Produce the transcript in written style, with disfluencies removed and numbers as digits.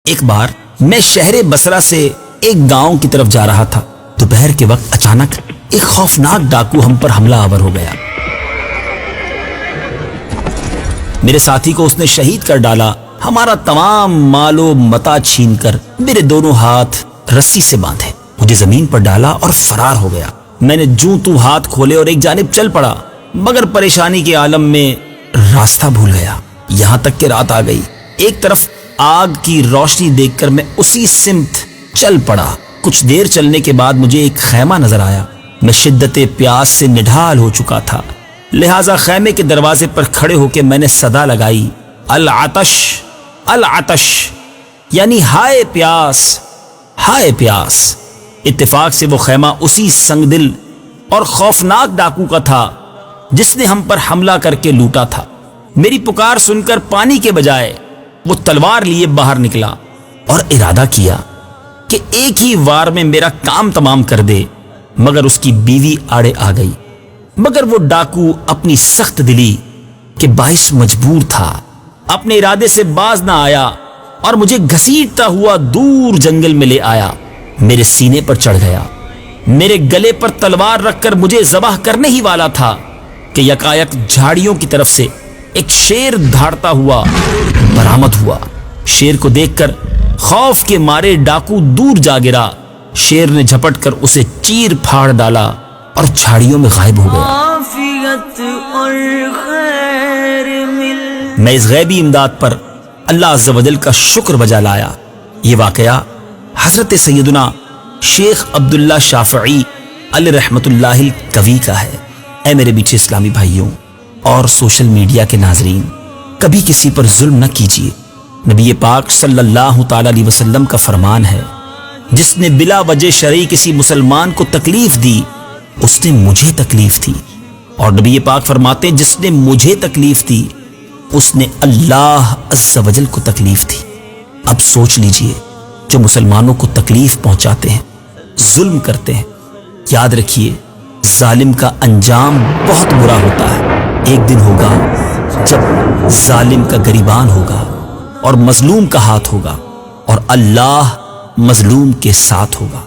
ایک بار میں شہر بصرہ سے ایک گاؤں کی طرف جا رہا تھا۔ دوپہر کے وقت اچانک ایک خوفناک ڈاکو ہم پر حملہ آور ہو گیا۔ میرے ساتھی کو اس نے شہید کر ڈالا، ہمارا تمام مال و متاع چھین کر میرے دونوں ہاتھ رسی سے باندھے، مجھے زمین پر ڈالا اور فرار ہو گیا۔ میں نے جوں تو ہاتھ کھولے اور ایک جانب چل پڑا، مگر پریشانی کے عالم میں راستہ بھول گیا، یہاں تک کہ رات آ گئی۔ ایک طرف آگ کی روشنی دیکھ کر میں اسی سمت چل پڑا۔ کچھ دیر چلنے کے بعد مجھے ایک خیمہ نظر آیا۔ میں شدت پیاس سے نڈھال ہو چکا تھا، لہٰذا خیمے کے دروازے پر کھڑے ہو کے میں نے صدا لگائی، العطش العطش، یعنی ہائے پیاس ہائے پیاس۔ اتفاق سے وہ خیمہ اسی سنگ دل اور خوفناک ڈاکو کا تھا جس نے ہم پر حملہ کر کے لوٹا تھا۔ میری پکار سن کر پانی کے بجائے وہ تلوار لیے باہر نکلا اور ارادہ کیا کہ ایک ہی وار میں میرا کام تمام کر دے، مگر اس کی بیوی آڑے آ گئی۔ مگر وہ ڈاکو اپنی سخت دلی کے باعث مجبور تھا، اپنے ارادے سے باز نہ آیا اور مجھے گھسیٹتا ہوا دور جنگل میں لے آیا، میرے سینے پر چڑھ گیا، میرے گلے پر تلوار رکھ کر مجھے ذبح کرنے ہی والا تھا کہ یکایک جھاڑیوں کی طرف سے ایک شیر دھاڑتا ہوا برآمد ہوا۔ شیر کو دیکھ کر خوف کے مارے ڈاکو دور جا گرا، شیر نے جھپٹ کر اسے چیر پھاڑ ڈالا اور جھاڑیوں میں غائب ہو گیا۔ میں اس غیبی امداد پر اللہ عز و جل کا شکر بجا لایا۔ یہ واقعہ حضرت سیدنا شیخ عبداللہ شافعی علیہ رحمت اللہ القوی کا ہے۔ اے میرے میٹھے اسلامی بھائیوں اور سوشل میڈیا کے ناظرین، کبھی کسی پر ظلم نہ کیجیے۔ نبی پاک صلی اللہ تعالی علیہ وسلم کا فرمان ہے، جس نے بلا وجہ شرعی کسی مسلمان کو تکلیف دی اس نے مجھے تکلیف دی، اور نبی پاک فرماتے ہیں جس نے مجھے تکلیف دی اس نے اللہ عز و جل کو تکلیف دی۔ اب سوچ لیجئے، جو مسلمانوں کو تکلیف پہنچاتے ہیں، ظلم کرتے ہیں، یاد رکھیے ظالم کا انجام بہت برا ہوتا ہے۔ ایک دن ہوگا جب ظالم کا گریبان ہوگا اور مظلوم کا ہاتھ ہوگا، اور اللہ مظلوم کے ساتھ ہوگا۔